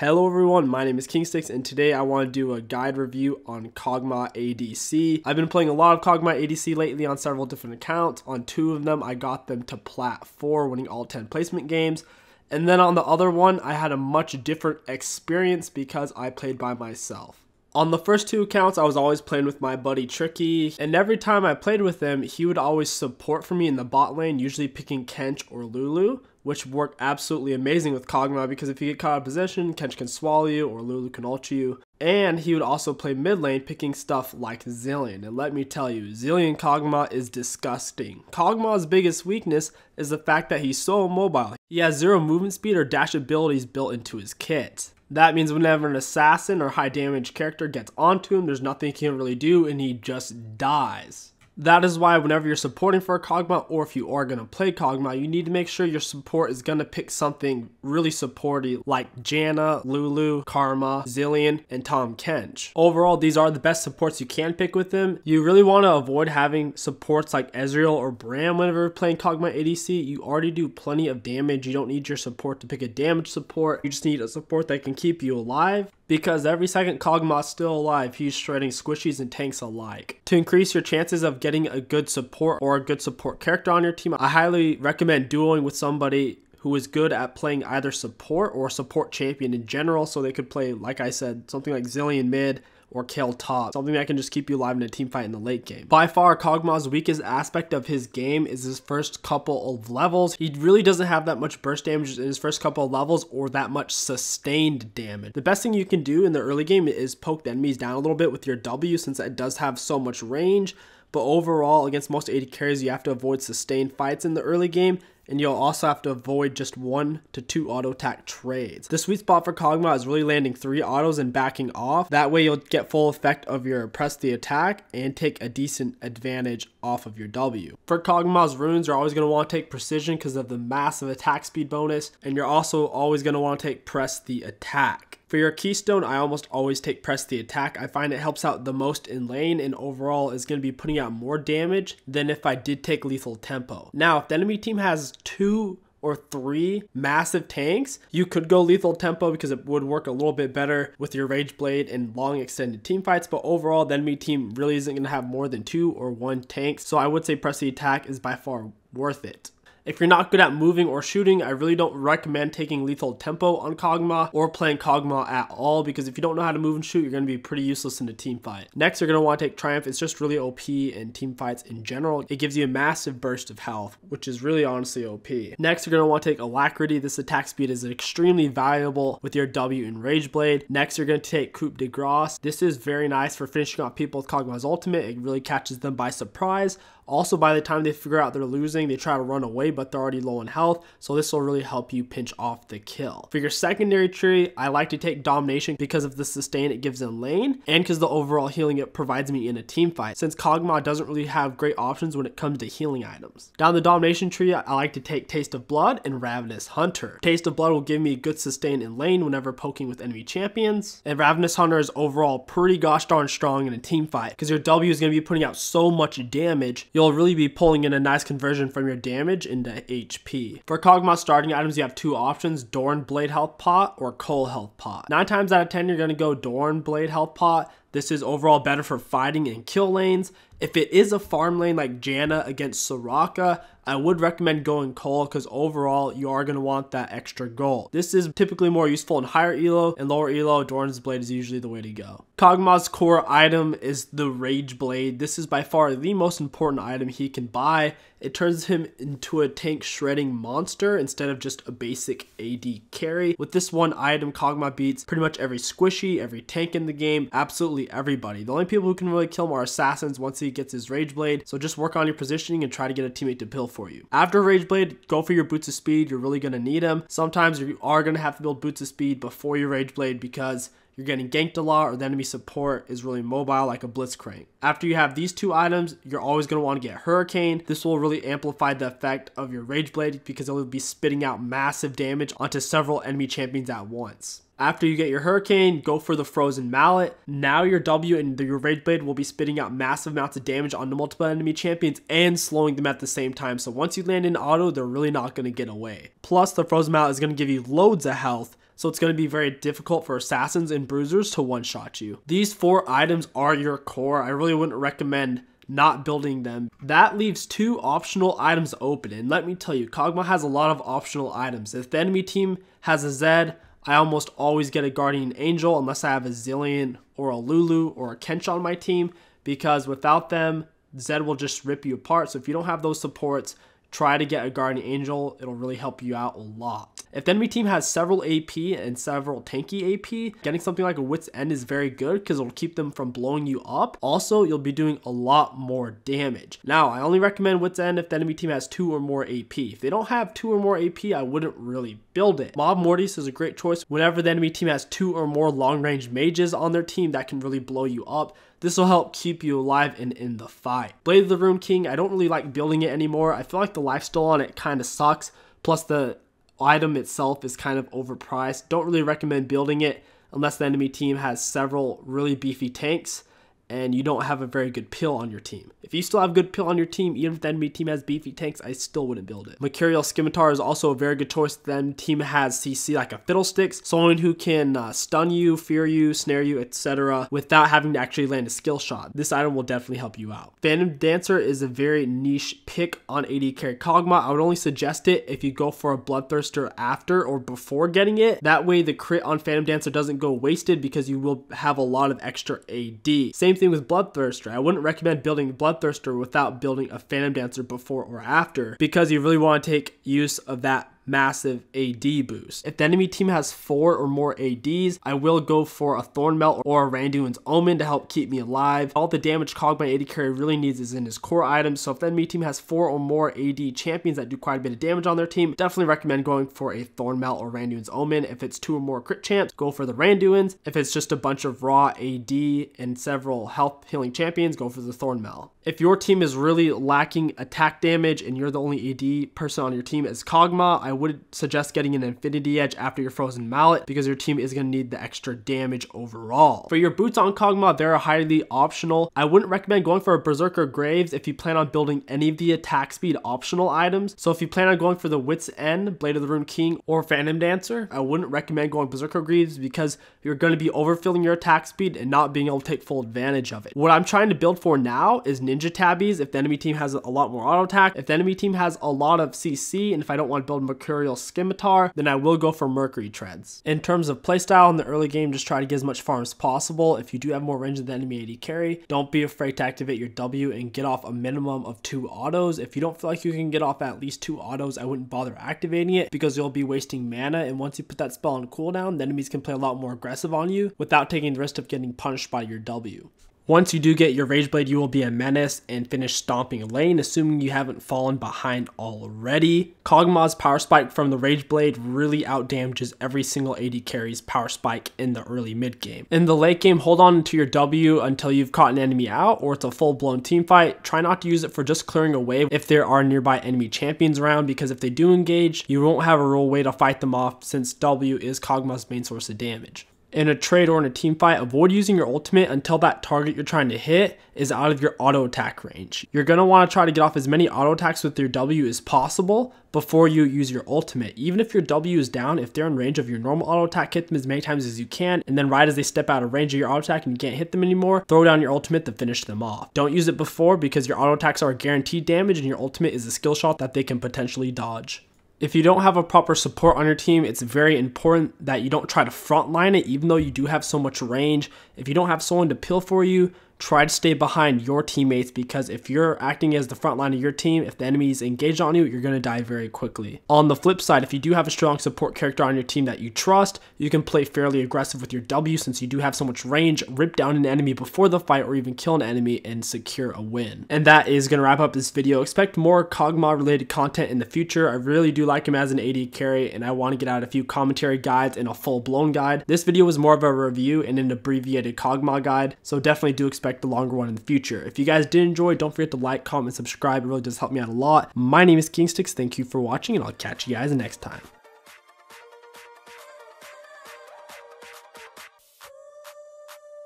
Hello everyone, my name is KingStix and today I want to do a guide review on Kog'Ma ADC. I've been playing a lot of Kog'Ma ADC lately on several different accounts. On 2 of them I got them to Plat 4, winning all 10 placement games. And then on the other one I had a much different experience because I played by myself. On the first 2 accounts, I was always playing with my buddy Tricky, and every time I played with him, he would always support for me in the bot lane, usually picking Kench or Lulu, which worked absolutely amazing with Kog'Ma because if you get caught out of position, Kench can swallow you or Lulu can ult you. And he would also play mid lane, picking stuff like Zilean, and let me tell you, Zilean Kog'Ma is disgusting. Kog'Ma's biggest weakness is the fact that he's so mobile. He has 0 movement speed or dash abilities built into his kit. That means whenever an assassin or high damage character gets onto him, there's nothing he can really do and he just dies. That is why whenever you're supporting for a Kog'Ma, or if you are going to play Kog'Ma, you need to make sure your support is going to pick something really supporty like Janna, Lulu, Karma, Zilean, and Tahm Kench. Overall, these are the best supports you can pick with them. You really want to avoid having supports like Ezreal or Bram whenever you're playing Kog'Ma ADC. You already do plenty of damage. You don't need your support to pick a damage support. You just need a support that can keep you alive. Because every second Kog'Ma's still alive, he's shredding squishies and tanks alike. To increase your chances of getting a good support or a good support character on your team, I highly recommend duoing with somebody who is good at playing either support or support champion in general, so they could play, like I said, something like Zilean mid or Kayle top, something that can just keep you alive in a team fight in the late game. By far, Kog'Ma's weakest aspect of his game is his first couple of levels. He really doesn't have that much burst damage in his first couple of levels or that much sustained damage. The best thing you can do in the early game is poke the enemies down a little bit with your W, since it does have so much range. But overall, against most AD carries, you have to avoid sustained fights in the early game, and you'll also have to avoid just 1 to 2 auto attack trades. The sweet spot for Kog'Ma is really landing 3 autos and backing off. That way you'll get full effect of your press the attack and take a decent advantage off of your W. For Kog'Ma's runes, you're always going to want to take precision because of the massive attack speed bonus, and you're also always going to want to take press the attack. For your keystone, I almost always take press the attack. I find it helps out the most in lane and overall is going to be putting out more damage than if I did take lethal tempo. Now, if the enemy team has 2 or 3 massive tanks, you could go lethal tempo because it would work a little bit better with your rage blade and long extended team fights, but overall the enemy team really isn't going to have more than 2 or 1 tanks, so I would say press the attack is by far worth it. If you're not good at moving or shooting, I really don't recommend taking lethal tempo on Kog'Ma or playing Kog'Ma at all, because if you don't know how to move and shoot, you're going to be pretty useless in a team fight. Next, you're going to want to take Triumph. It's just really OP in team fights in general. It gives you a massive burst of health, which is really honestly OP. Next, you're going to want to take Alacrity. This attack speed is extremely valuable with your W and Rage Blade. Next, you're going to take Coup de Grace. This is very nice for finishing off people with Kog'Ma's ultimate. It really catches them by surprise. Also, by the time they figure out they're losing, they try to run away, but they're already low in health, so this will really help you pinch off the kill. For your secondary tree, I like to take Domination because of the sustain it gives in lane, and because the overall healing it provides me in a team fight, since Kog'Ma doesn't really have great options when it comes to healing items. Down the Domination tree, I like to take Taste of Blood and Ravenous Hunter. Taste of Blood will give me good sustain in lane whenever poking with enemy champions, and Ravenous Hunter is overall pretty gosh darn strong in a team fight, because your W is going to be putting out so much damage, you'll really be pulling in a nice conversion from your damage into HP. For Kog'Ma starting items, you have 2 options, Dorn Blade Health Pot or Cole Health Pot. 9 times out of 10, you're going to go Dorn Blade Health Pot. This is overall better for fighting and kill lanes. If it is a farm lane like Janna against Soraka, I would recommend going Cole because overall you are going to want that extra gold. This is typically more useful in higher elo, and lower elo, Dorn's Blade is usually the way to go. Kog'Ma's core item is the Rage Blade. This is by far the most important item he can buy. It turns him into a tank shredding monster instead of just a basic AD carry. With this one item, Kog'Ma beats pretty much every squishy, every tank in the game, absolutely everybody. The only people who can really kill him are assassins once he gets his Rage Blade, so just work on your positioning and try to get a teammate to pill for you. After Rage Blade, go for your Boots of Speed. You're really going to need them. Sometimes you are going to have to build Boots of Speed before your Rage Blade because you're getting ganked a lot or the enemy support is really mobile like a Blitzcrank. After you have these 2 items, you're always going to want to get Hurricane. This will really amplify the effect of your Rage Blade because it will be spitting out massive damage onto several enemy champions at once. After you get your Hurricane, go for the Frozen Mallet. Now your W and your Rage Blade will be spitting out massive amounts of damage onto multiple enemy champions and slowing them at the same time. So once you land in auto, they're really not going to get away. Plus, the Frozen Mallet is going to give you loads of health, so it's going to be very difficult for assassins and bruisers to one-shot you. These 4 items are your core. I really wouldn't recommend not building them. That leaves 2 optional items open, and let me tell you, Kog'Ma has a lot of optional items. If the enemy team has a Zed, I almost always get a Guardian Angel unless I have a Zillion or a Lulu or a Kench on my team, because without them, Zed will just rip you apart. So if you don't have those supports, try to get a Guardian Angel. It'll really help you out a lot. If the enemy team has several AP and several tanky AP, getting something like a Wit's End is very good because it'll keep them from blowing you up. Also, you'll be doing a lot more damage. Now, I only recommend Wit's End if the enemy team has 2 or more AP. If they don't have 2 or more AP, I wouldn't really build it. Mob Mortis is a great choice whenever the enemy team has 2 or more long-range mages on their team that can really blow you up. This will help keep you alive and in the fight. Blade of the Rune King, I don't really like building it anymore. I feel like the lifesteal on it kind of sucks. Plus the item itself is kind of overpriced. Don't really recommend building it unless the enemy team has several really beefy tanks and you don't have a very good pill on your team. If you still have good pill on your team, even if the enemy team has beefy tanks, I still wouldn't build it. Mercurial Scimitar is also a very good choice. The enemy team has CC like a Fiddlesticks, someone who can stun you, fear you, snare you, etc. without having to actually land a skill shot. This item will definitely help you out. Phantom Dancer is a very niche pick on AD carry Kog'Ma. I would only suggest it if you go for a Bloodthirster after or before getting it. That way the crit on Phantom Dancer doesn't go wasted because you will have a lot of extra AD. Same thing with Bloodthirster. I wouldn't recommend building Bloodthirster without building a Phantom Dancer before or after because you really want to take use of that massive AD boost. If the enemy team has 4 or more ADs, I will go for a Thorn Melt or a Randuin's Omen to help keep me alive. All the damage Kog'Ma AD carry really needs is in his core items, so if the enemy team has 4 or more AD champions that do quite a bit of damage on their team, definitely recommend going for a Thorn Melt or Randuin's Omen. If it's 2 or more crit champs, go for the Randuins. If it's just a bunch of raw AD and several health healing champions, go for the Thorn Melt. If your team is really lacking attack damage and you're the only AD person on your team as Kog'Ma, I would suggest getting an Infinity Edge after your Frozen Mallet because your team is going to need the extra damage overall. For your boots on Kog'Ma, they're highly optional. I wouldn't recommend going for a Berserker Graves if you plan on building any of the attack speed optional items. So if you plan on going for the Wit's End, Blade of the Rune King, or Phantom Dancer, I wouldn't recommend going Berserker Greaves because you're going to be overfilling your attack speed and not being able to take full advantage of it. What I'm trying to build for now is Ninja Tabbies if the enemy team has a lot more auto attack. If the enemy team has a lot of CC, and if I don't want to build Mercurial Scimitar, then I will go for Mercury Treads. In terms of playstyle in the early game, just try to get as much farm as possible. If you do have more range than the enemy AD carry, don't be afraid to activate your W and get off a minimum of 2 autos. If you don't feel like you can get off at least 2 autos, I wouldn't bother activating it because you'll be wasting mana, and once you put that spell on cooldown, the enemies can play a lot more aggressive on you without taking the risk of getting punished by your W. Once you do get your Rage Blade, you will be a menace and finish stomping a lane, assuming you haven't fallen behind already. Kog'Ma's Power Spike from the Rage Blade really outdamages every single AD carry's Power Spike in the early mid game. In the late game, hold on to your W until you've caught an enemy out or it's a full-blown team fight. Try not to use it for just clearing a wave if there are nearby enemy champions around, because if they do engage, you won't have a real way to fight them off since W is Kog'Ma's main source of damage. In a trade or in a team fight, avoid using your ultimate until that target you're trying to hit is out of your auto attack range. You're going to want to try to get off as many auto attacks with your W as possible before you use your ultimate. Even if your W is down, if they're in range of your normal auto attack, hit them as many times as you can, and then right as they step out of range of your auto attack and you can't hit them anymore, throw down your ultimate to finish them off. Don't use it before because your auto attacks are guaranteed damage and your ultimate is a skill shot that they can potentially dodge. If you don't have a proper support on your team, it's very important that you don't try to frontline it even though you do have so much range. If you don't have someone to pill for you, try to stay behind your teammates, because if you're acting as the front line of your team, if the enemy's engaged on you, you're going to die very quickly. On the flip side, if you do have a strong support character on your team that you trust, you can play fairly aggressive with your W since you do have so much range, rip down an enemy before the fight or even kill an enemy and secure a win. And that is going to wrap up this video. Expect more Kog'Ma related content in the future. I really do like him as an AD carry and I want to get out a few commentary guides and a full-blown guide. This video was more of a review and an abbreviated Kog'Ma guide, so definitely do expect the longer one in the future. If you guys did enjoy, don't forget to like, comment, and subscribe. It really does help me out a lot. My name is KingStix. Thank you for watching, and I'll catch you guys next time.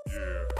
Yeah.